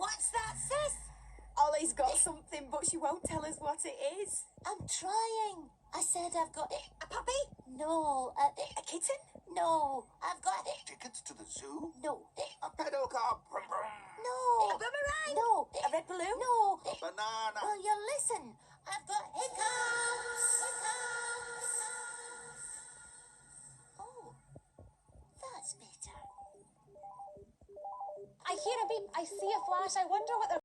What's that, sis? Ollie's got something, but she won't tell us what it is. I'm trying. I said I've got... A puppy? No. A kitten? No. I've got... Tickets to the zoo? No. A pedal car? Brum, brum. No. A boomerang? No. A red balloon? No. A banana? Well, you listen. I've got hiccups. Hiccups. Oh, that's better. I hear a beep, I see a flash, I wonder what they're